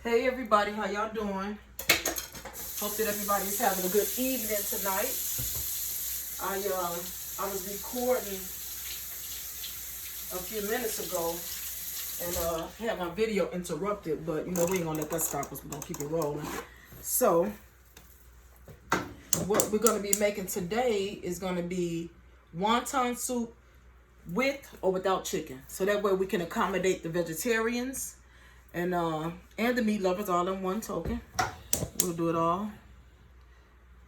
Hey everybody, how y'all doing? Hope that everybody is having a good evening tonight. I was recording a few minutes ago and had my video interrupted, but you know we ain't gonna let that stop us. We're gonna keep it rolling. So what we're gonna be making today is gonna be wonton soup with or without chicken. So that way we can accommodate the vegetarians and the meat lovers all in one token. We'll do it all.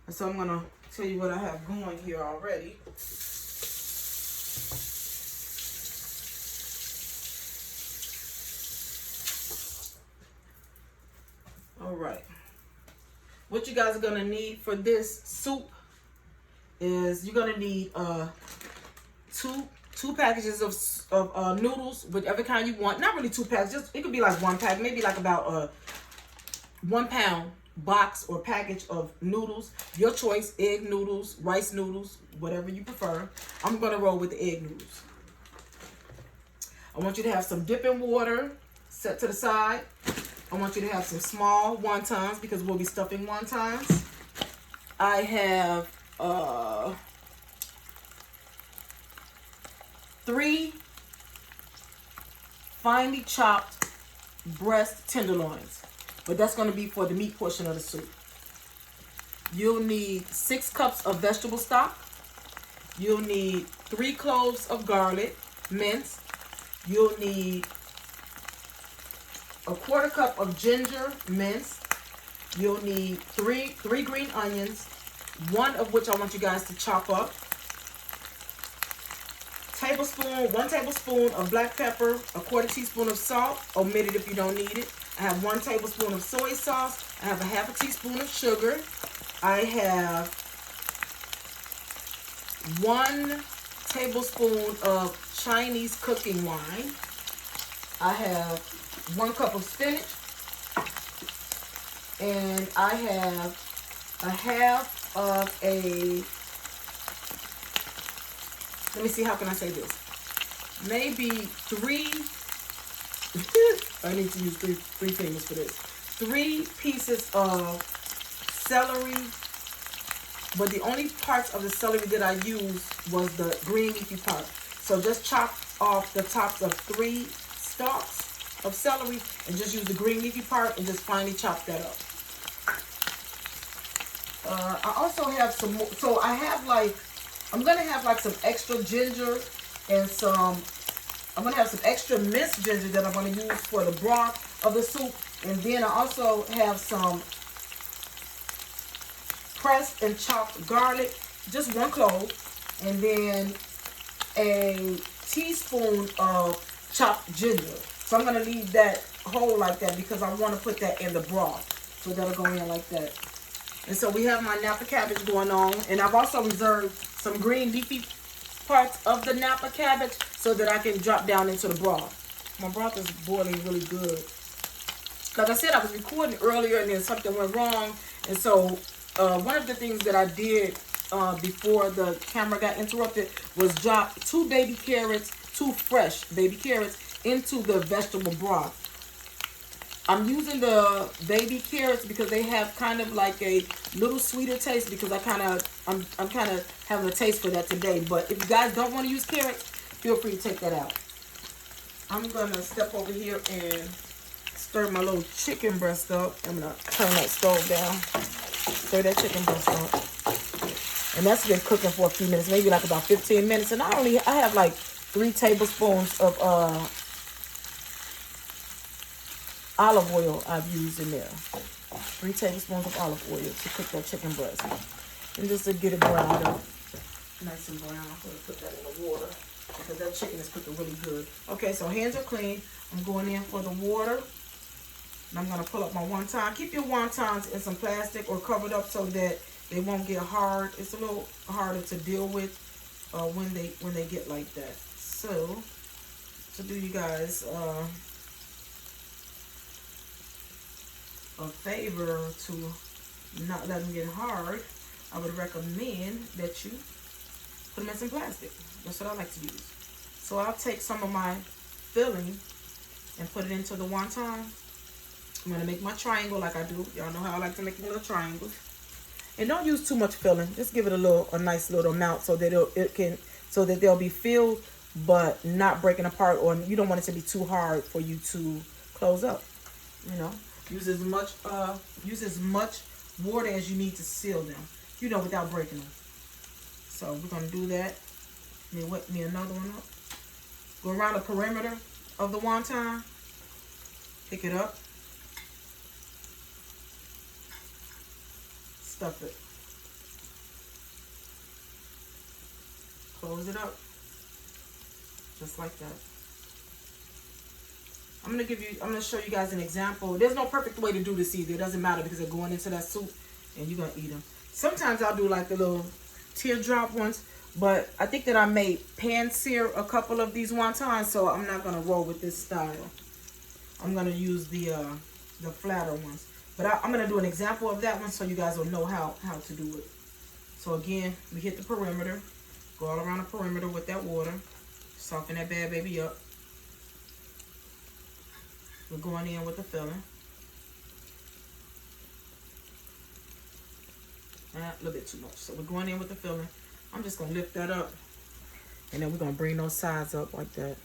And so I'm gonna tell you what I have going here already. All right. What you guys are gonna need for this soup is you're gonna need two packages of noodles, whichever kind you want. Not really 2 packs, just it could be like 1 pack, maybe like about a 1 pound box or package of noodles. Your choice: egg noodles, rice noodles, whatever you prefer. I'm gonna roll with the egg noodles. I want you to have some dipping water set to the side. I want you to have some small wontons because we'll be stuffing wontons. I have 3 finely chopped breast tenderloins, but that's going to be for the meat portion of the soup. You'll need 6 cups of vegetable stock. You'll need 3 cloves of garlic minced. You'll need a 1/4 cup of ginger minced. You'll need 3 green onions, 1 of which I want you guys to chop up. 1 tablespoon of black pepper, a 1/4 teaspoon of salt, omit it if you don't need it. I have 1 tablespoon of soy sauce. I have a 1/2 teaspoon of sugar. I have 1 tablespoon of Chinese cooking wine. I have 1 cup of spinach. And I have a 1/2 of a, let me see, how can I say this? Maybe 3, I need to use three fingers for this. 3 pieces of celery, but the only parts of the celery that I used was the green leafy part. So just chop off the tops of 3 stalks of celery and just use the green leafy part and just finely chop that up. I also have some more, so I have I'm going to have some extra ginger and I'm going to have some extra minced ginger that I'm going to use for the broth of the soup. And then I also have some pressed and chopped garlic, just 1 clove, and then a teaspoon of chopped ginger. So I'm going to leave that whole like that because I want to put that in the broth. So that'll go in like that. And so we have my Napa cabbage going on. And I've also reserved some green leafy parts of the Napa cabbage so that I can drop down into the broth. My broth is boiling really good. Like I said, I was recording earlier and then something went wrong. And so one of the things that I did before the camera got interrupted was drop 2 baby carrots, 2 fresh baby carrots into the vegetable broth. I'm using the baby carrots because they have kind of like a little sweeter taste because I'm kind of having a taste for that today. But if you guys don't want to use carrots, feel free to take that out. I'm going to step over here and stir my little chicken breast up. I'm going to turn that stove down. Stir that chicken breast up. And that's been cooking for a few minutes, maybe like about 15 minutes. And I have like 3 tablespoons of olive oil I've used in there. 3 tablespoons of olive oil to cook that chicken breast. And just to get it browned up. Nice and brown. I'm going to put that in the water because that chicken is cooking really good. Okay, so hands are clean. I'm going in for the water. And I'm going to pull up my wonton. Keep your wontons in some plastic or covered up so that they won't get hard. It's a little harder to deal with when they get like that. So, to do you guys a favor to not let them get hard, I would recommend that you put them in some plastic. That's what I like to use. So I'll take some of my filling and put it into the wonton. I'm going to make my triangle like I do. Y'all know how I like to make little triangles. And don't use too much filling. Just give it a nice little amount so that so that they'll be filled but not breaking apart, or you don't want it to be too hard for you to close up. You know, use as much water as you need to seal them, you know, without breaking them. So we're gonna do that. Let me whip me another one up. Go around the perimeter of the wonton. Pick it up. Stuff it. Close it up. Just like that. I'm gonna show you guys an example. There's no perfect way to do this either. It doesn't matter because they're going into that soup and you're gonna eat them. Sometimes I'll do like the little teardrop ones, but I think that I may pan sear a couple of these wontons, so I'm not gonna roll with this style. I'm gonna use the flatter ones. But I'm gonna do an example of that one so you guys will know how to do it. So again, we hit the perimeter, go all around the perimeter with that water, soften that bad baby up. We're going in with the filling. A little bit too much. So we're going in with the filling. I'm just going to lift that up. And then we're going to bring those sides up like that.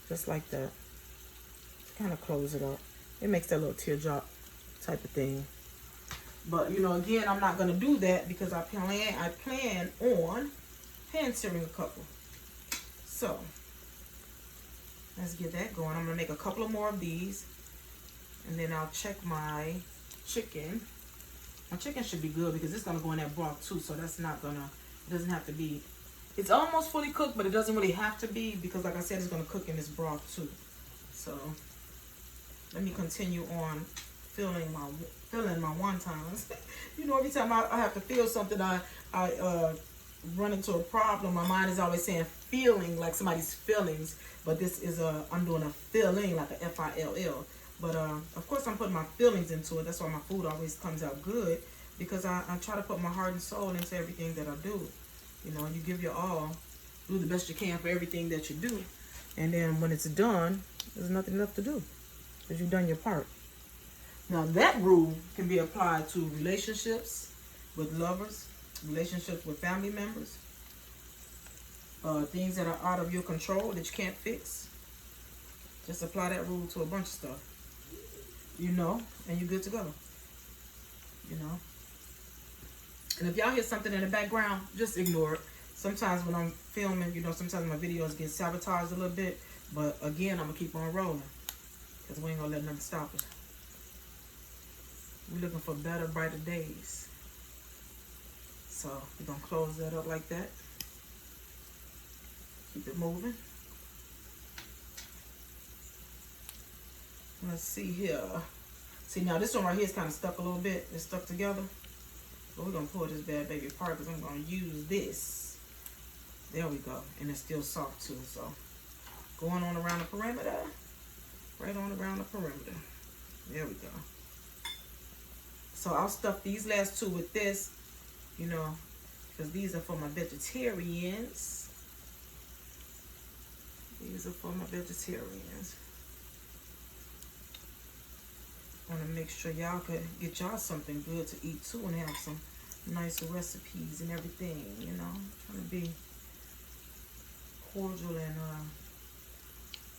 Just like that. Kind of close it up. It makes that little teardrop type of thing. But, you know, again, I'm not going to do that because I plan on pan searing a couple. So let's get that going. I'm going to make a couple of more of these. And then I'll check my chicken. My chicken should be good because it's going to go in that broth too. So that's not going to, it doesn't have to be, it's almost fully cooked, but it doesn't really have to be because like I said, it's going to cook in this broth too. So let me continue on filling my wontons. You know, every time I have to feel something, I run into a problem. My mind is always saying feeling, like somebody's feelings, but this is I'm doing a filling, like a F-I-L-L. But of course I'm putting my feelings into it. That's why my food always comes out good, because I try to put my heart and soul into everything that I do. You know, you give your all, do the best you can for everything that you do, and then when it's done, there's nothing left to do because you've done your part. Now that rule can be applied to relationships with lovers, relationships with family members, things that are out of your control that you can't fix. Just apply that rule to a bunch of stuff, you know, and you're good to go, you know. And if y'all hear something in the background, just ignore it. Sometimes when I'm filming, you know, sometimes my videos get sabotaged a little bit, but again, I'm gonna keep on rolling because we ain't gonna let nothing stop us. We're looking for better, brighter days. So we're gonna close that up like that. Keep it moving. Let's see here. See, now this one right here is kind of stuck a little bit. It's stuck together. But we're gonna pull this bad baby apart because I'm gonna use this. There we go. And it's still soft too. So going on around the perimeter. Right on around the perimeter. There we go. So I'll stuff these last two with this, you know, because these are for my vegetarians. These are for my vegetarians. I want to make sure y'all could get y'all something good to eat too and have some nice recipes and everything, you know. Trying to be cordial and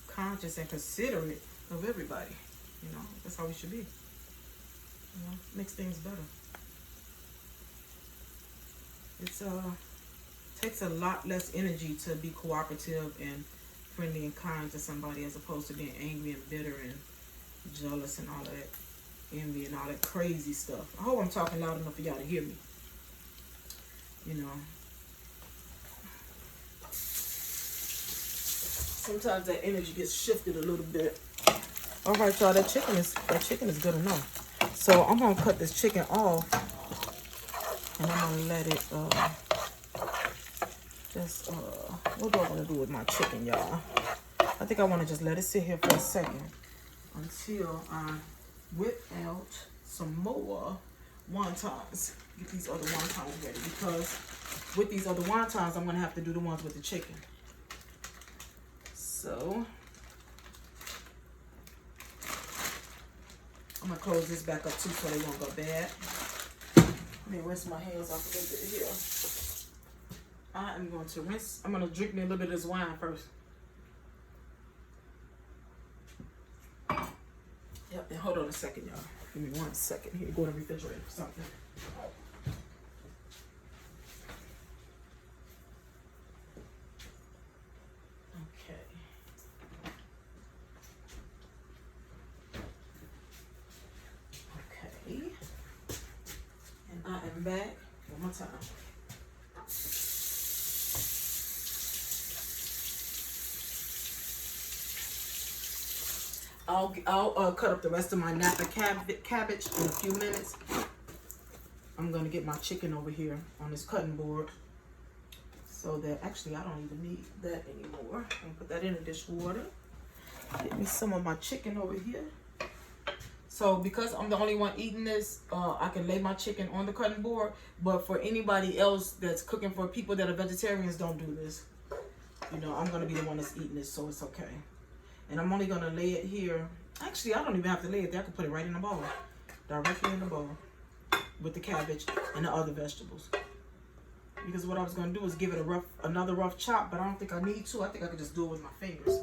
conscious and considerate of everybody, you know. That's how we should be. You know, makes things better. It's takes a lot less energy to be cooperative and friendly and kind to somebody as opposed to being angry and bitter and jealous and all that envy and all that crazy stuff. I hope I'm talking loud enough for y'all to hear me. You know, sometimes that energy gets shifted a little bit. All right, y'all, that chicken is good enough. So I'm gonna cut this chicken off, and I'm gonna let it what do I want to do with my chicken, y'all? I think I want to just let it sit here for a second until I whip out some more wontons. Get these other wontons ready, because with these other wontons, I'm gonna have to do the ones with the chicken. So close this back up too so they won't go bad. Let me rinse my hands off a little bit here. I am going to rinse. I'm going to drink me a little bit of this wine first. Yep, and hold on a second, y'all. Give me 1 second here. Go to the refrigerator for something. Okay. Okay. And I am back one more time. I'll cut up the rest of my Napa cabbage in a few minutes. I'm going to get my chicken over here on this cutting board. So that, actually, I don't even need that anymore. I'm going to put that in the dishwater. Get me some of my chicken over here. So because I'm the only one eating this, I can lay my chicken on the cutting board. But for anybody else that's cooking for people that are vegetarians, don't do this. You know, I'm going to be the one that's eating this, so it's okay. And I'm only going to lay it here. Actually, I don't even have to lay it there. I can put it right in the bowl. Directly in the bowl. With the cabbage and the other vegetables. Because what I was going to do is give it another rough chop. But I don't think I need to. I think I can just do it with my fingers.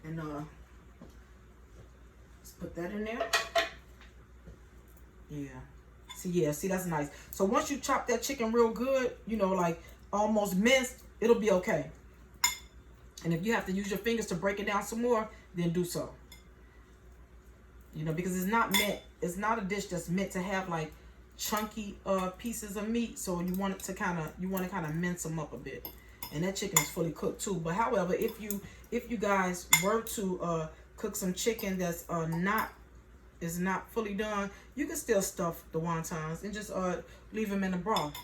And let's put that in there. Yeah. See, that's nice. So once you chop that chicken real good, you know, like almost minced, it'll be okay. And if you have to use your fingers to break it down some more, then do so. You know, because it's not a dish that's meant to have like chunky pieces of meat. So you want to kind of mince them up a bit. And that chicken is fully cooked too. But however, if you guys were to cook some chicken that's not fully done, you can still stuff the wontons and just leave them in the broth.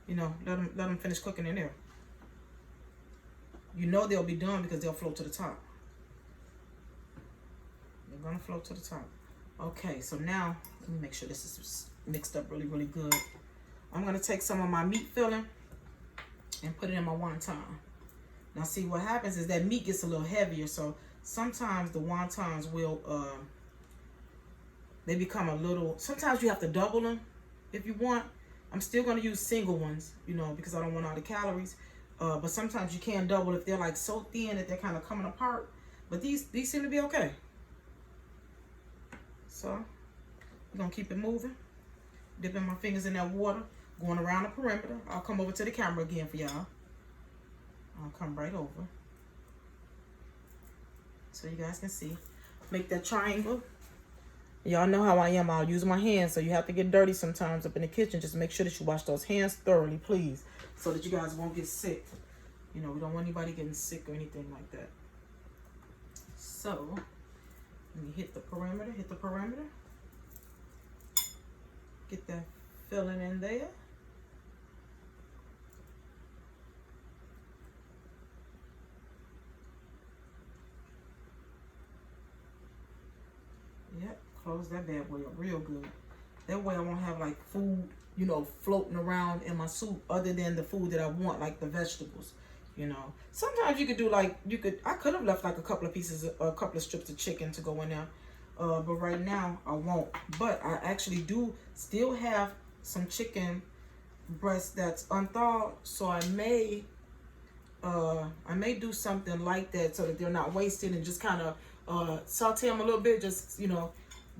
You know, let them finish cooking in there. You know they'll be done because they'll float to the top. They're going to float to the top. Okay, so now, let me make sure this is mixed up really, really good. I'm going to take some of my meat filling and put it in my wonton. Now, see, what happens is that meat gets a little heavier, so sometimes the wontons will, they become a little, sometimes you have to double them if you want. I'm still going to use single ones, you know, because I don't want all the calories. But sometimes you can double if they're like so thin that they're kind of coming apart. But these seem to be okay. So I'm going to keep it moving. Dipping my fingers in that water. Going around the perimeter. I'll come over to the camera again for y'all. I'll come right over. So you guys can see. Make that triangle. Y'all know how I am. I'll use my hands. So you have to get dirty sometimes up in the kitchen. Just make sure that you wash those hands thoroughly, please. So that you guys won't get sick. You know, we don't want anybody getting sick or anything like that. So, let me hit the perimeter. Get that filling in there. Yep, close that bad boy up real good. That way I won't have like food, you know, floating around in my soup other than the food that I want, like the vegetables, you know. Sometimes you could do like, I could have left like a couple of strips of chicken to go in there. But right now I won't. But I actually do still have some chicken breast that's unthawed. So I may do something like that so that they're not wasted, and just kind of saute them a little bit, just, you know,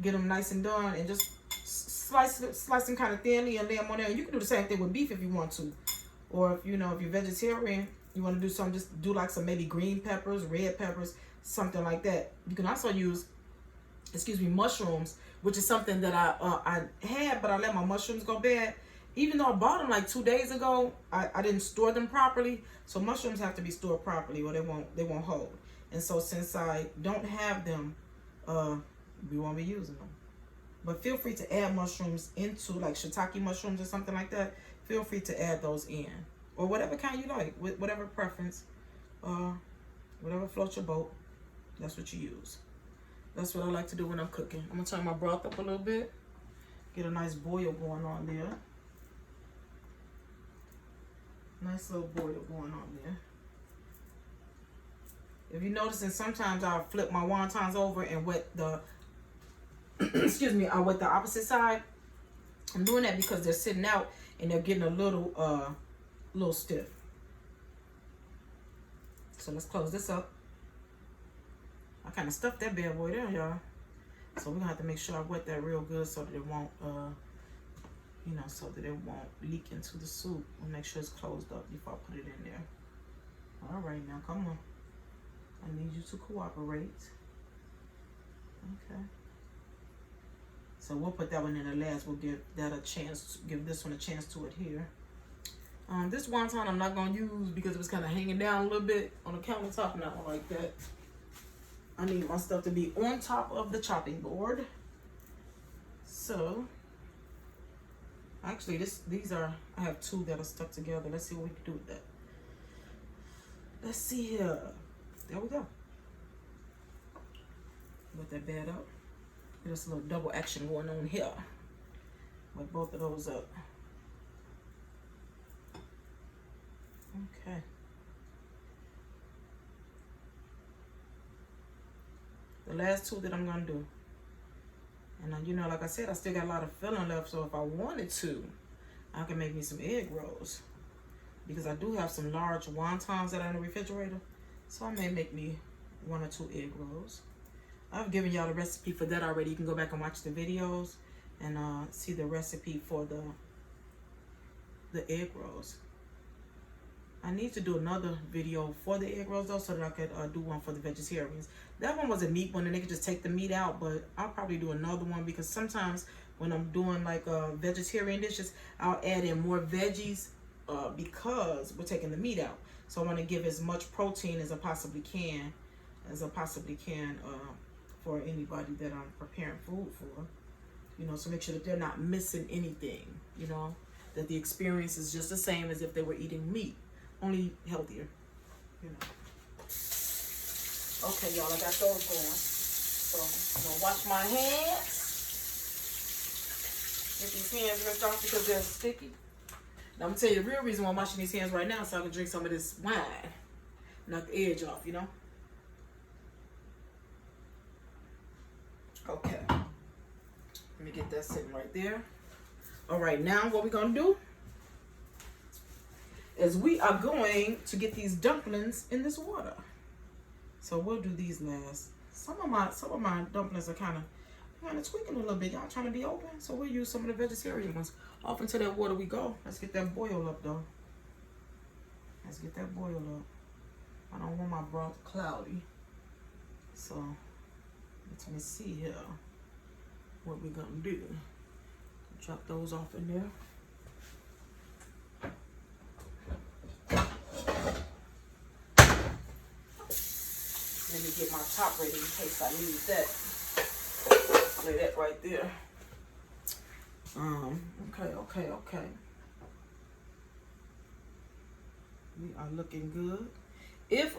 get them nice and done, and just slice them kind of thinly and lay them on there. You can do the same thing with beef if you want to. Or if, you know, if you're vegetarian, you want to do something, just do like some maybe green peppers, red peppers, something like that. You can also use, mushrooms, which is something that I had, but I let my mushrooms go bad. Even though I bought them like 2 days ago, I didn't store them properly. So mushrooms have to be stored properly or they won't hold. And so since I don't have them, we won't be using them. But feel free to add mushrooms into, like shiitake mushrooms or something like that. Feel free to add those in. Or whatever kind you like, with whatever preference, whatever floats your boat, that's what you use. That's what I like to do when I'm cooking. I'm going to turn my broth up a little bit. Get a nice boil going on there. Nice little boil going on there. If you notice, and sometimes I'll flip my wontons over and wet the excuse me, are with the opposite side. I'm doing that because they're sitting out and they're getting a little stiff. So let's close this up. I kind of stuffed that bad boy there, y'all. So we're gonna have to make sure I wet that real good so that it won't, you know, so that it won't leak into the soup. We'll make sure it's closed up before I put it in there. All right, now come on. I need you to cooperate. Okay. So we'll put that one in the last. We'll give that a chance, give this one a chance to adhere. This wonton I'm not gonna use because it was kind of hanging down a little bit on the countertop, and I don't like that. I need my stuff to be on top of the chopping board. So, actually these are, I have two that are stuck together. Let's see what we can do with that. Let's see here. There we go. Let that bed up. There's a little double action going on here with both of those up. Okay. The last two that I'm gonna do. And you know, like I said, I still got a lot of filling left, so if I wanted to, I can make me some egg rolls. Because I do have some large wontons that are in the refrigerator. So I may make me 1 or 2 egg rolls. I've given y'all the recipe for that already. You can go back and watch the videos and see the recipe for the egg rolls. I need to do another video for the egg rolls though, so that I could do one for the vegetarians. That one was a meat one and they could just take the meat out, but I'll probably do another one because sometimes when I'm doing like vegetarian dishes, I'll add in more veggies because we're taking the meat out. So I want to give as much protein as I possibly can, for anybody that I'm preparing food for. You know, so make sure that they're not missing anything, you know, that the experience is just the same as if they were eating meat, only healthier, you know. Okay, y'all, I got those going. So I'm gonna wash my hands. Get these hands rinsed off because they're sticky. Now I'm gonna tell you the real reason why I'm washing these hands right now, so I can drink some of this wine. Knock the edge off, you know. Okay. Let me get that sitting right there. All right, now what we're gonna do is we are going to get these dumplings in this water. So we'll do these last. Some of my dumplings are kind of tweaking a little bit. Y'all trying to be open, so we'll use some of the vegetarian ones. Off into that water we go. Let's get that boil up though. Let's get that boil up. I don't want my broth cloudy, so let me see here what we're gonna do. Drop those off in there. Let me get my top ready in case I need that. Lay that right there. Okay. We are looking good. If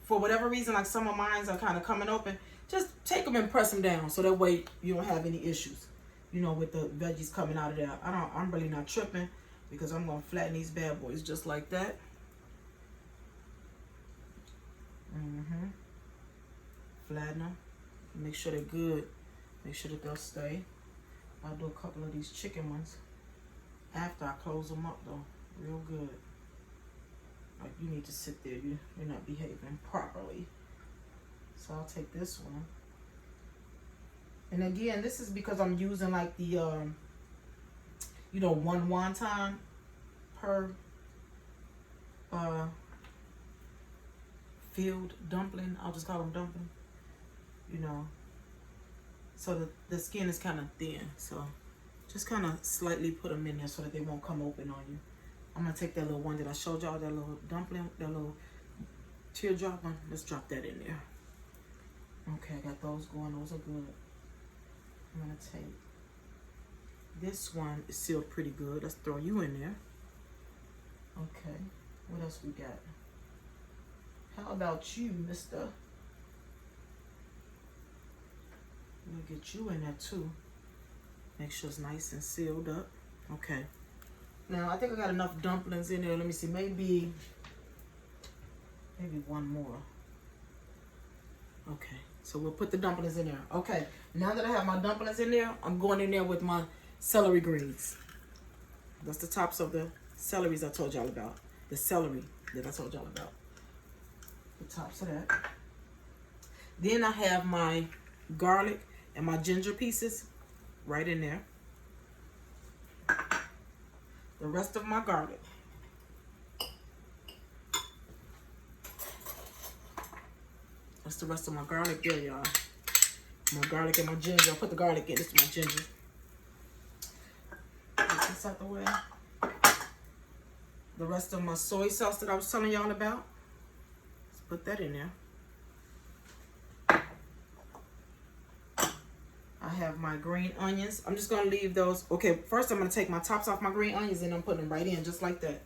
for whatever reason, like some of mine are kind of coming open, just take them and press them down so that way you don't have any issues, you know, with the veggies coming out of there. I'm really not tripping because I'm gonna flatten these bad boys just like that. Flatten them. Make sure they're good. Make sure that they'll stay. I'll do a couple of these chicken ones after I close them up though, real good. Like you need to sit there. You're not behaving properly. So I'll take this one. And again, this is because I'm using like the, you know, 1 wonton per filled dumpling. I'll just call them dumpling, you know. So the skin is kind of thin. So just kind of slightly put them in there so that they won't come open on you. I'm going to take that little one that I showed y'all, that little dumpling, that little teardrop one. Let's drop that in there. Okay, I got those going. Those are good. I'm going to take this one. Is sealed pretty good. Let's throw you in there. Okay. What else we got? How about you, mister? We'll get you in there too. Make sure it's nice and sealed up. Okay. Now, I think I got enough dumplings in there. Let me see. Maybe one more. Okay. So we'll put the dumplings in there. Okay, now that I have my dumplings in there, I'm going in there with my celery greens. That's the tops of the celeries I told y'all about. The celery that I told y'all about. The tops of that. Then I have my garlic and my ginger pieces right in there. The rest of my garlic. That's the rest of my garlic there, y'all. My garlic and my ginger. I'll put the garlic in. This is my ginger. Get this out the way. The rest of my soy sauce that I was telling y'all about. Let's put that in there. I have my green onions. I'm just going to leave those. Okay, first I'm going to take my tops off my green onions and I'm putting them right in just like that.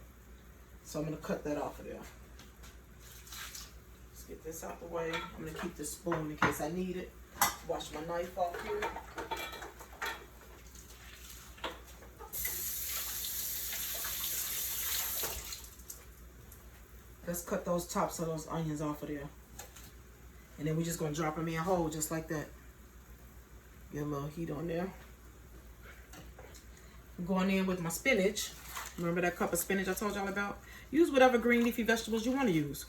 So I'm going to cut that off of there. Let's get this out the way. I'm going to keep this spoon in case I need it. Wash my knife off here. Let's cut those tops of those onions off of there. And then we're just going to drop them in whole just like that. Get a little heat on there. I'm going in with my spinach. Remember that cup of spinach I told y'all about? Use whatever green leafy vegetables you want to use.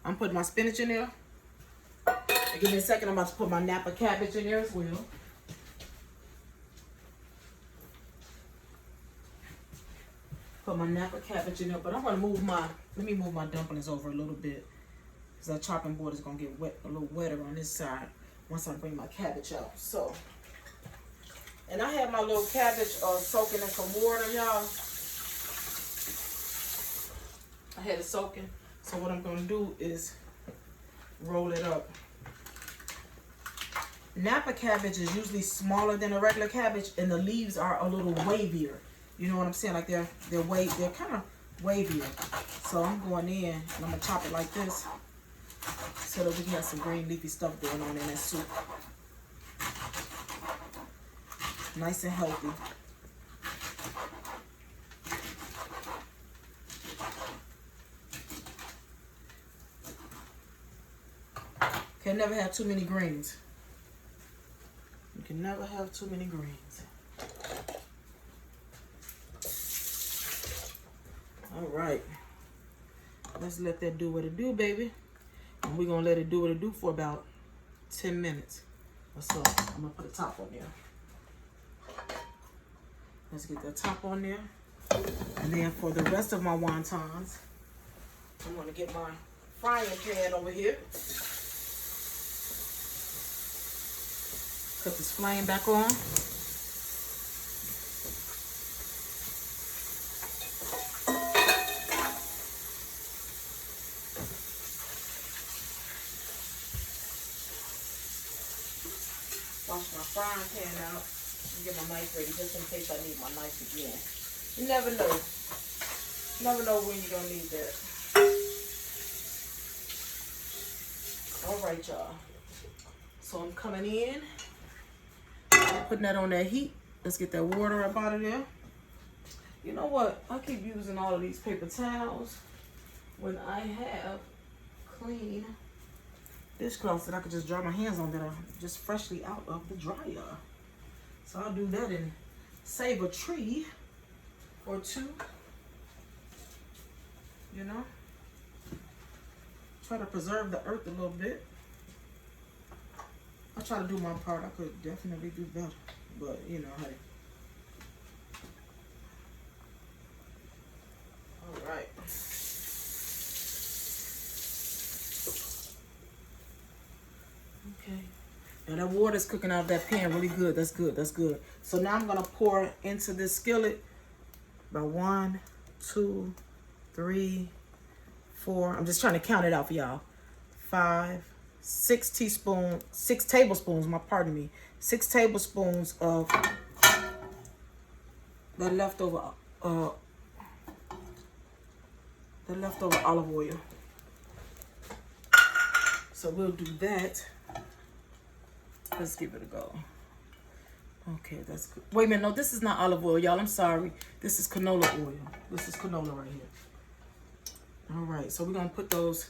I'm putting my spinach in there. And give me a second, I'm about to put my Napa cabbage in there as well. Put my Napa cabbage in there, but I'm going to move my, let me move my dumplings over a little bit. Because that chopping board is going to get wet, a little wetter on this side once I bring my cabbage out. So, and I have my little cabbage soaking in some water, y'all. I had it soaking. So what I'm going to do is roll it up. Napa cabbage is usually smaller than a regular cabbage, and the leaves are a little wavier. You know what I'm saying? Like they're kind of wavier. So I'm going in and I'm gonna chop it like this, so that we can have some green leafy stuff going on in that soup. Nice and healthy. Can never have too many greens. You can never have too many greens. All right. Let's let that do what it do, baby. And we're going to let it do what it do for about 10 minutes or so. I'm going to put a top on there. Let's get that top on there. And then for the rest of my wontons, I'm going to get my frying pan over here. Put this flame back on. Wash my frying pan out and get my knife ready just in case I need my knife again. You never know. Never know when you're going to need that. All right, y'all. So I'm coming in. Putting that on that heat. Let's get that water up out of there. You know what? I keep using all of these paper towels when I have clean dishcloths that I could just dry my hands on that are just freshly out of the dryer. So I'll do that and save a tree or two. You know? Try to preserve the earth a little bit. I try to do my part. I could definitely do better, but you know, hey. All right. Okay. Now that water's cooking out of that pan really good. That's good. That's good. So now I'm gonna pour into this skillet about 1, 2, 3, 4. I'm just trying to count it out for y'all. 5, 6 tablespoons, pardon me, 6 tablespoons of the leftover olive oil. So we'll do that. Let's give it a go. Okay, that's good. Wait a minute, no, this is not olive oil, y'all. I'm sorry. This is canola oil. This is canola right here. All right, so we're gonna put those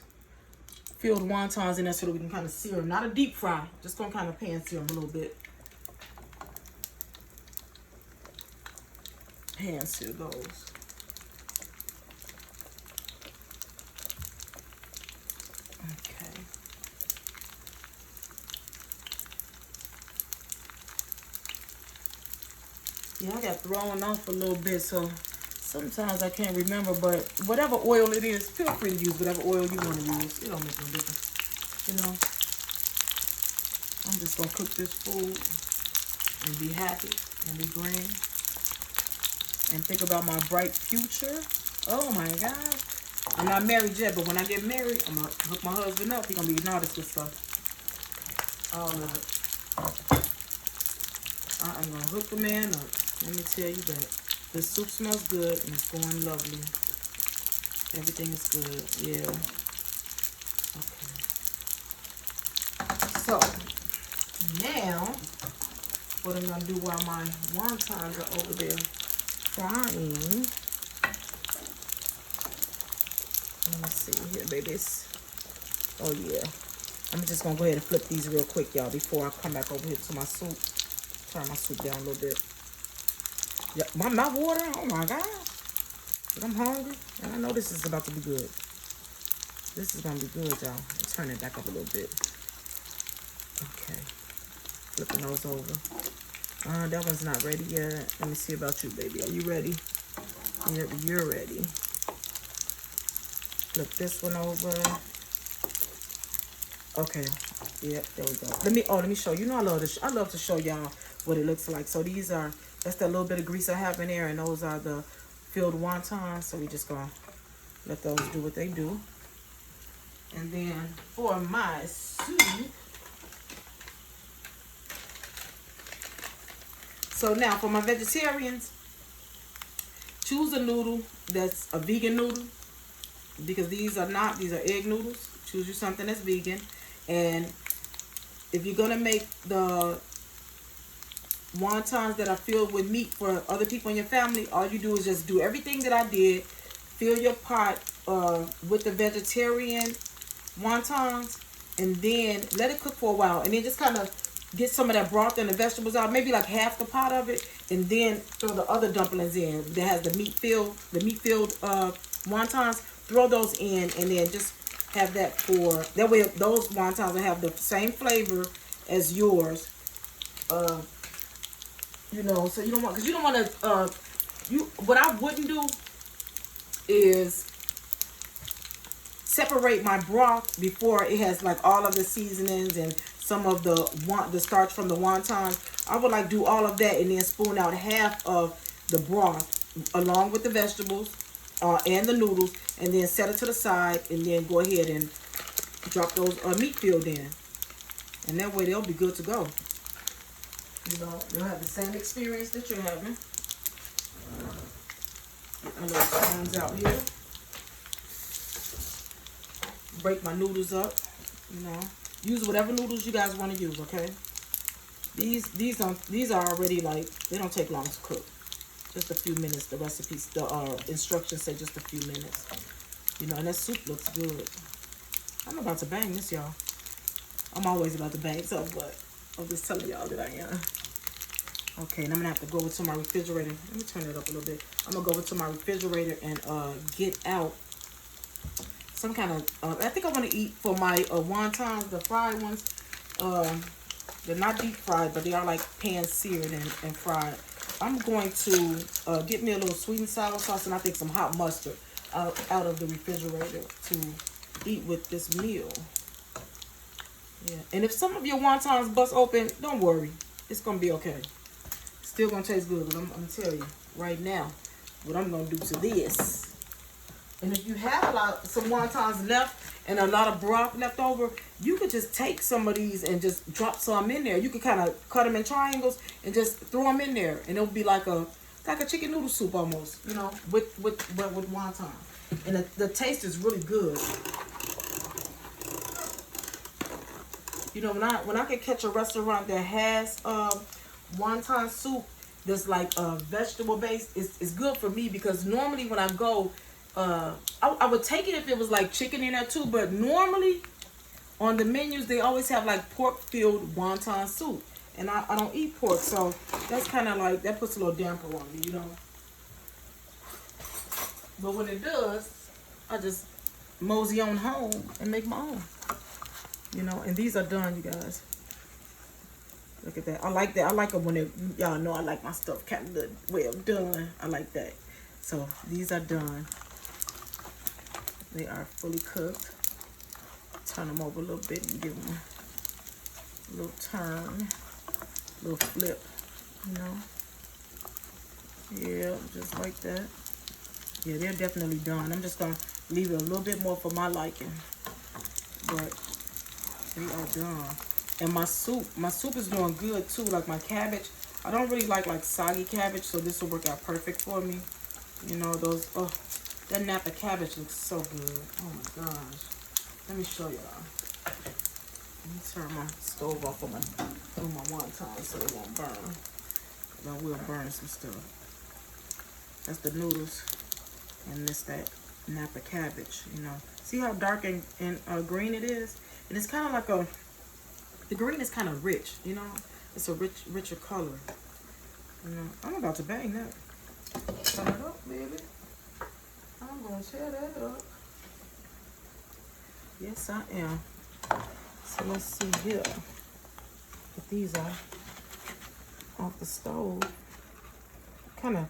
filled wontons in there so that we can kind of sear them. Not a deep fry, just gonna kind of pan sear them a little bit. Pan sear those. Okay. Yeah, I got thrown off a little bit, so sometimes I can't remember, but whatever oil it is, feel free to use whatever oil you want to use. It don't make no difference, you know. I'm just gonna cook this food and be happy and be green and think about my bright future. Oh my God. I'm not married yet, but when I get married, I'm gonna hook my husband up. He's gonna be eating all this good stuff. All of it. I'm gonna hook the man up. Let me tell you that. The soup smells good and it's going lovely. Everything is good. Yeah. Okay. So, now, what I'm going to do while my wontons are over there frying. Let me see here, babies. Oh, yeah. I'm just going to go ahead and flip these real quick, y'all, before I come back over here to my soup. Turn my soup down a little bit. Yeah, my mouth watering. Oh, my God. But I'm hungry, and I know this is about to be good. This is going to be good, y'all. Turn it back up a little bit. Okay. Flipping those over. That one's not ready yet. Let me see about you, baby. Are you ready? Yep, you're ready. Flip this one over. Okay. Yep, there we go. Let me show you. You know I love this. I love to show y'all what it looks like. So these are, that's that little bit of grease I have in there, and those are the filled wontons. So we just gonna let those do what they do. And then for my soup, so now for my vegetarians, choose a noodle that's a vegan noodle, because these are egg noodles. Choose you something that's vegan. And if you're gonna make the wontons that are filled with meat for other people in your family, all you do is just do everything that I did. Fill your pot with the vegetarian wontons, and then let it cook for a while, and then just kind of get some of that broth and the vegetables out, maybe like half the pot of it, and then throw the other dumplings in that has the meat filled wontons. Throw those in, and then just have that for that way. Those wontons will have the same flavor as yours. You know, so you don't want, because you don't want to. What I wouldn't do is separate my broth before it has like all of the seasonings and some of the starch from the wontons. I would like do all of that and then spoon out half of the broth along with the vegetables and the noodles, and then set it to the side, and then go ahead and drop those meat filled in, and that way they'll be good to go. You know, you'll have the same experience that you're having. Get my little spoons out here. Break my noodles up, you know. Use whatever noodles you guys want to use, okay? These are already, like, they don't take long to cook. Just a few minutes. The recipes, the instructions say just a few minutes. You know, and that soup looks good. I'm about to bang this, y'all. I'm always about to bang something, but I'm just telling y'all that I am. Okay, and I'm gonna have to go over to my refrigerator. Let me turn it up a little bit. I'm gonna go over to my refrigerator and get out some kind of, I think I want to eat for my wontons, the fried ones. They're not deep fried, but they are like pan seared and fried. I'm going to get me a little sweet and sour sauce, and I think some hot mustard out of the refrigerator to eat with this meal. Yeah, and if some of your wontons bust open, don't worry. It's going to be okay. Still going to taste good, but I'm going to tell you right now what I'm going to do to this. And if you have some wontons left and a lot of broth left over, you could just take some of these and just drop some in there. You could kind of cut them in triangles and just throw them in there, and it'll be like a chicken noodle soup almost, you know, with wonton. And the taste is really good. You know, when I can catch a restaurant that has wonton soup that's like vegetable based, it's good for me, because normally when I go, I would take it if it was like chicken in there too, but normally on the menus, they always have like pork-filled wonton soup. And I don't eat pork, so that's kind of like, that puts a little damper on me, you know. But when it does, I just mosey on home and make my own. You know, and these are done, you guys. Look at that. I like that. I like it when it, y'all know I like my stuff kind of the way I'm done. I like that. So these are done. They are fully cooked. Turn them over a little bit and give them a little turn, a little flip, you know. Yeah, just like that. Yeah, they're definitely done. I'm just gonna leave it a little bit more for my liking, but they are done. And my soup is doing good too. Like my cabbage, I don't really like soggy cabbage, so this will work out perfect for me. You know, those, oh, that Napa cabbage looks so good. Oh my gosh. Let me show y'all. Let me turn my stove off on my wonton so it won't burn. But I will burn some stuff. That's the noodles. And this that Napa cabbage, you know. See how dark and green it is? And it's kind of like a, the green is kind of rich, you know. It's a richer color. You know, I'm about to bang that. Turn it up, baby. I'm gonna tear that up. Yes, I am. So let's see here. Get these off the stove. Kind of,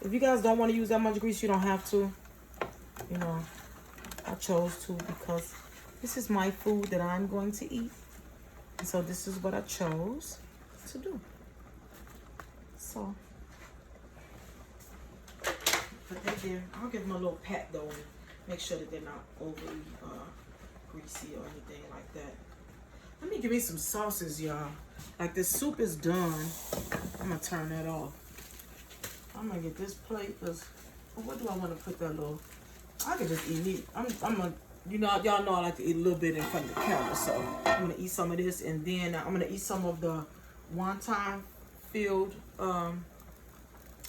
if you guys don't want to use that much grease, you don't have to. You know, I chose to because this is my food that I'm going to eat. And so this is what I chose to do. So, but they're there. I'll give them a little pat though and make sure that they're not overly greasy or anything like that. Let me give me some sauces, y'all. Like this soup is done. I'm gonna turn that off. I'm gonna get this plate because what do I want to put that little? I could just eat meat. I'm gonna, you know, y'all know I like to eat a little bit in front of the camera, so I'm gonna eat some of this, and then I'm gonna eat some of the wonton filled. I'm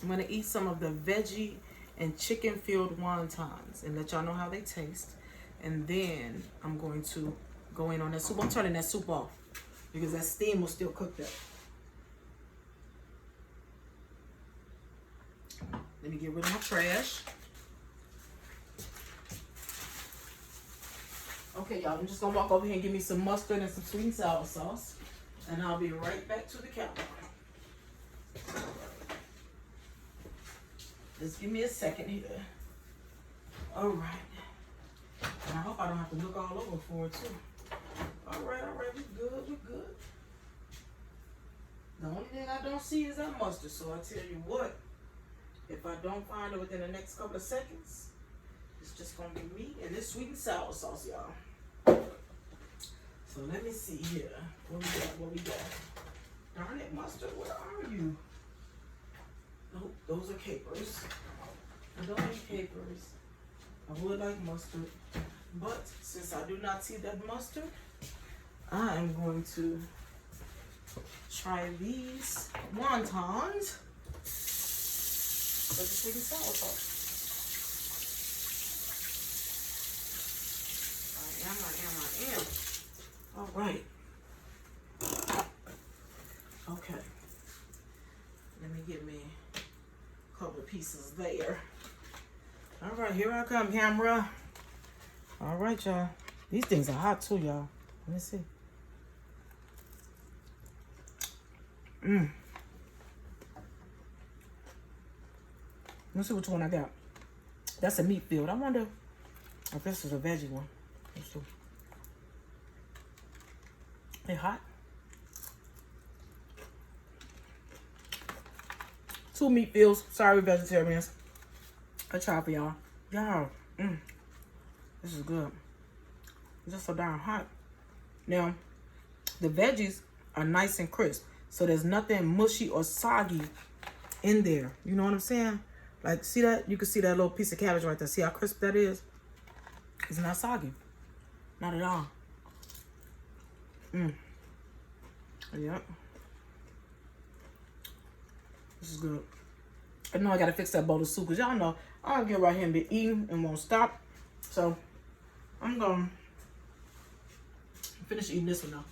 gonna eat some of the veggie and chicken filled wontons and let y'all know how they taste. And then I'm going to go in on that soup. I'm turning that soup off because that steam will still cook that. Let me get rid of my trash. Okay, y'all, I'm just gonna walk over here and give me some mustard and some sweet and sour sauce. And I'll be right back to the counter. Just give me a second here. All right. And I hope I don't have to look all over for it too. All right, we're good, we're good. The only thing I don't see is that mustard, so I tell you what, if I don't find it within the next couple of seconds, it's just gonna be me and this sweet and sour sauce, y'all. So let me see here. What we got? Darn it, mustard, where are you? Nope, those are capers. I don't need capers. I would like mustard. But since I do not see that mustard, I am going to try these wontons with the sweet and sour sauce. I am. All right. Okay. Let me get me a couple of pieces there. All right, here I come, camera. All right, y'all. These things are hot too, y'all. Let me see. Let's see which one I got. That's a meat filled. I wonder if this is a veggie one. Let's see. They hot? 2 meat fills. Sorry, vegetarians. I try for y'all. Y'all, this is good. It's just so darn hot. Now, the veggies are nice and crisp. So there's nothing mushy or soggy in there. You know what I'm saying? Like, see that? You can see that little piece of cabbage right there. See how crisp that is? It's not soggy. Not at all. Yep. This is good. I know I gotta fix that bowl of soup because y'all know I'll get right here and be eating and won't stop. So I'm gonna Finish eating this one now.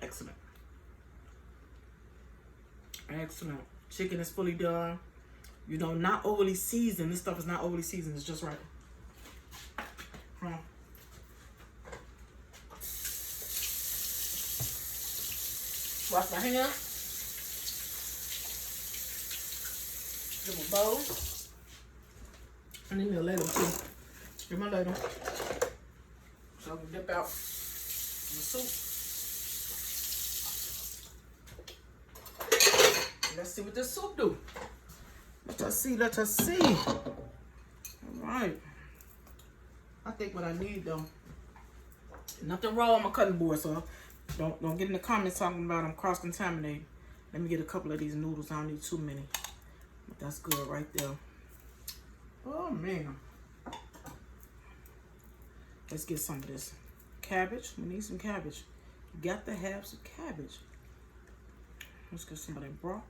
Excellent. Excellent. Chicken is fully done. You know, not overly seasoned. This stuff is not overly seasoned. It's just right. Wash my hands. Give me a bowl. I need me a ladle too. Give me a ladle. So I can dip out the soup. Let's see what this soup do. Let us see, let us see. All right. I think what I need though, nothing wrong on my cutting board, so don't get in the comments talking about I'm cross-contaminated. Let me get a couple of these noodles. I don't need too many. But that's good right there. Oh man. Let's get some of this cabbage. We need some cabbage. You got to have some cabbage. Let's get some of that broth.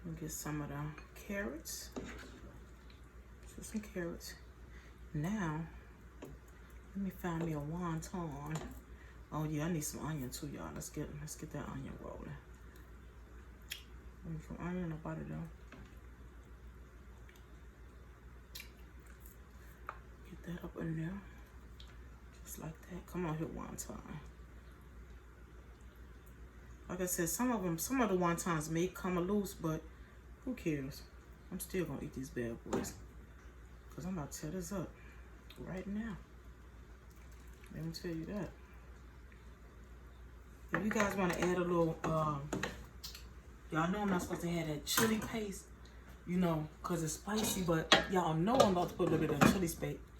We'll get some of the carrots. So some carrots. Now, let me find me a wonton. Oh yeah, I need some onion too, y'all. Let's get that onion rolling. Some onion up out of there. Get that up in there. Just like that. Come on here, wonton. Like I said, some of the wontons may come loose, but who cares? I'm still gonna eat these bad boys. Cause I'm about to tear this up right now. Let me tell you that. If you guys want to add a little, y'all know I'm not supposed to add that chili paste, you know, cause it's spicy. But y'all know I'm about to put a little bit of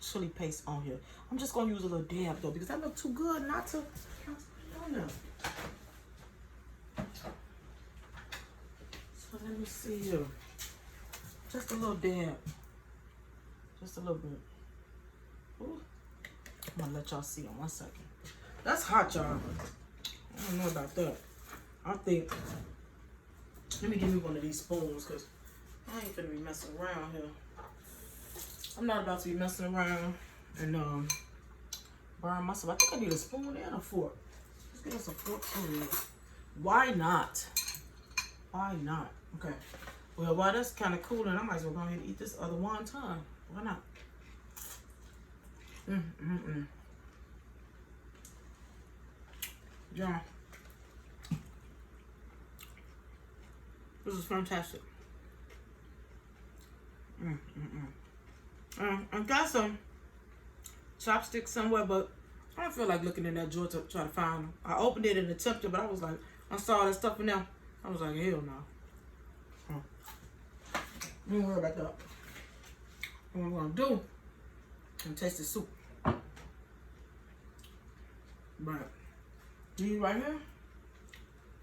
chili paste on here. I'm just gonna use a little dab though, because that look too good not to. On there. So let me see here. Just a little dab. Just a little bit. Ooh. I'm gonna let y'all see in 1 second. That's hot, y'all. I don't know about that. I think, let me give me one of these spoons, because I ain't finna be messing around here. I'm not about to be messing around and burn myself. I think I need a spoon and a fork. Let's get us a fork too. Why not? Why not? Okay. Well, while that's kind of cooling, I might as well go ahead and eat this other wonton. Why not? Yeah. This is fantastic. I got some chopsticks somewhere, but I don't feel like looking in that drawer to try to find them. I opened it and attempted, but I was like, I saw that stuff in there. I was like, hell no. Don't worry about that. What I'm gonna do, I'm taste the soup. But these right here,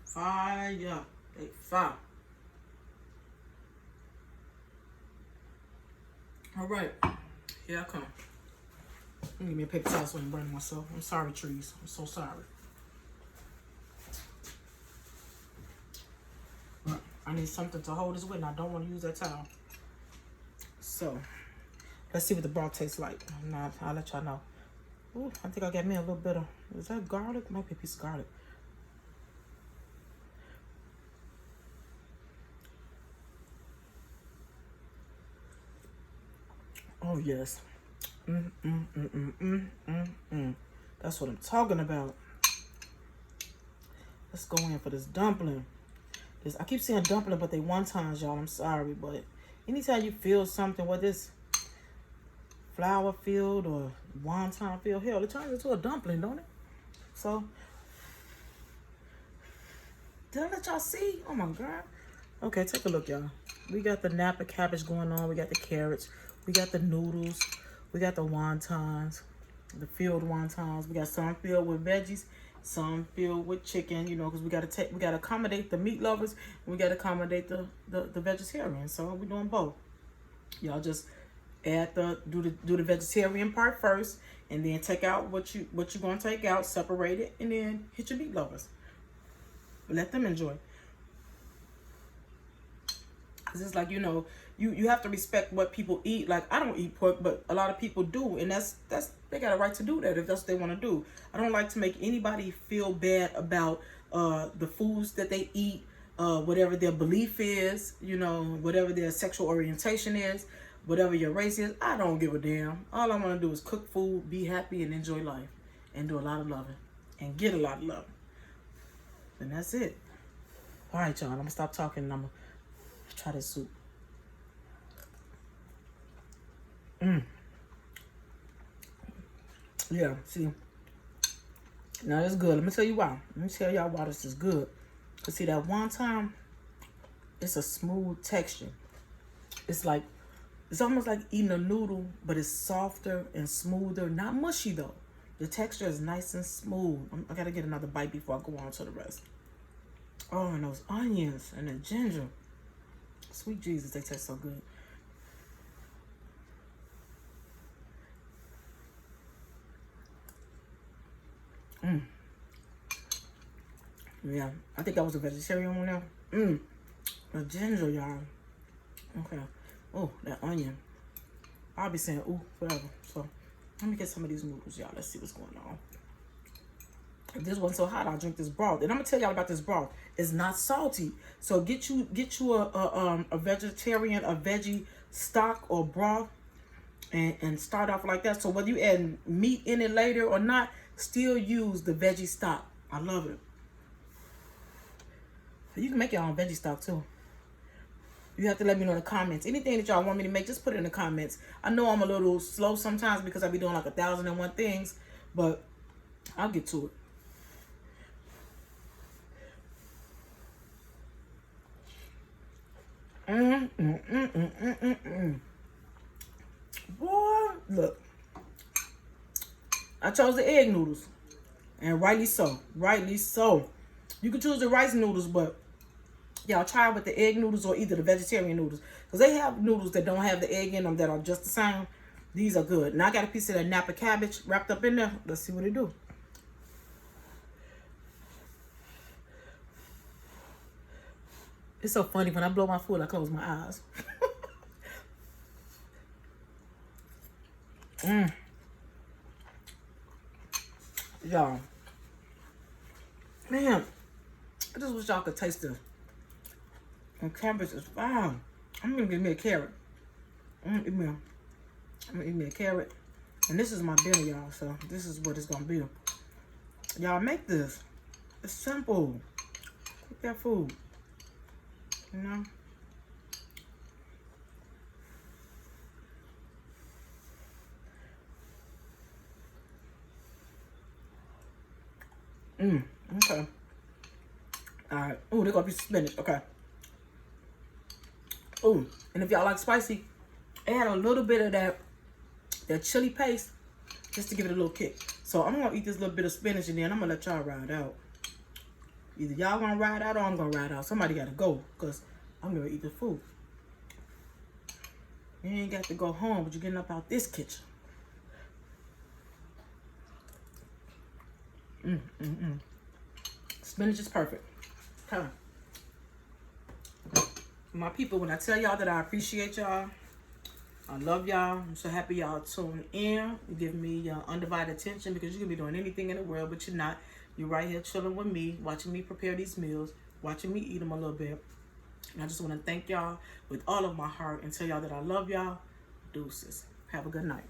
fire. They fire. All right, here I come. Give me a paper towel so I can burn myself. I'm sorry, trees. I'm so sorry. But I need something to hold this with, and I don't want to use that towel. So, let's see what the broth tastes like. Now, I'll let y'all know. Ooh, I think I got me a little bit of, is that garlic? Might be a piece of garlic. Oh, yes. That's what I'm talking about. Let's go in for this dumpling. I keep saying dumpling, but they wontons, y'all. I'm sorry, but anytime you feel something, whether it's flour filled or wonton filled, hell, it turns into a dumpling, don't it? So, did I let y'all see? Oh my God. Okay, take a look, y'all. We got the Napa cabbage going on. We got the carrots. We got the noodles. We got the wontons, the filled wontons. We got some filled with veggies, some filled with chicken, you know, because we gotta accommodate the meat lovers, and we gotta accommodate the vegetarians. So we're doing both. Y'all just Add do the vegetarian part first, and then take out what you're gonna take out, separate it, and then hit your meat lovers. Let them enjoy. Cause it's like, you know, you have to respect what people eat. Like, I don't eat pork, but a lot of people do, and that's they got a right to do that if that's what they want to do. I don't like to make anybody feel bad about the foods that they eat, whatever their belief is, you know, whatever their sexual orientation is, whatever your race is. I don't give a damn. All I want to do is cook food, be happy, and enjoy life, and do a lot of loving, and get a lot of loving. And that's it. All right, y'all. I'm gonna stop talking, and I'm gonna try this soup. Yeah, see. Now it's good. Let me tell you why. Let me tell y'all why this is good. Cause see, that one time, it's a smooth texture. It's like, it's almost like eating a noodle, but it's softer and smoother. Not mushy though. The texture is nice and smooth. I gotta get another bite before I go on to the rest. Oh, and those onions and the ginger. Sweet Jesus, they taste so good. Yeah, I think I was a vegetarian one now. The ginger, y'all. Okay. Oh, that onion. I'll be saying ooh forever. So let me get some of these noodles, y'all. Let's see what's going on. If this wasn't so hot, I'll drink this broth. And I'm gonna tell y'all about this broth. It's not salty. So get you a vegetarian, a veggie stock or broth, and start off like that. So whether you add meat in it later or not, still use the veggie stock. I love it. You can make your own veggie stock too. You have to let me know in the comments. Anything that y'all want me to make, just put it in the comments. I know I'm a little slow sometimes because I be doing like 1,001 things, but I'll get to it. Boy, look. I chose the egg noodles. And rightly so. Rightly so. You can choose the rice noodles, but y'all try with the egg noodles or either the vegetarian noodles. Because they have noodles that don't have the egg in them that are just the same. These are good. And I got a piece of that Napa cabbage wrapped up in there. Let's see what it do. It's so funny. When I blow my food, I close my eyes. Y'all. Man, I just wish y'all could taste this. And cabbage is fine. I'm gonna give me a carrot. I'm gonna eat me a carrot. And this is my dinner, y'all. So this is what it's gonna be. Y'all make this. It's simple. Cook that food. You know? Okay. Alright. Oh, they're gonna be spinach. Okay. Oh, and if y'all like spicy, add a little bit of that chili paste just to give it a little kick. So I'm gonna eat this little bit of spinach and then I'm gonna let y'all ride out. Either y'all gonna ride out or I'm gonna ride out. Somebody gotta go because I'm gonna eat the food. You ain't got to go home, but you're getting up out this kitchen. Spinach is perfect. Okay. My people, when I tell y'all that I appreciate y'all, I love y'all. I'm so happy y'all tuned in. You give me your undivided attention because you can be doing anything in the world, but you're not. You're right here chilling with me, watching me prepare these meals, watching me eat them a little bit. And I just want to thank y'all with all of my heart and tell y'all that I love y'all. Deuces. Have a good night.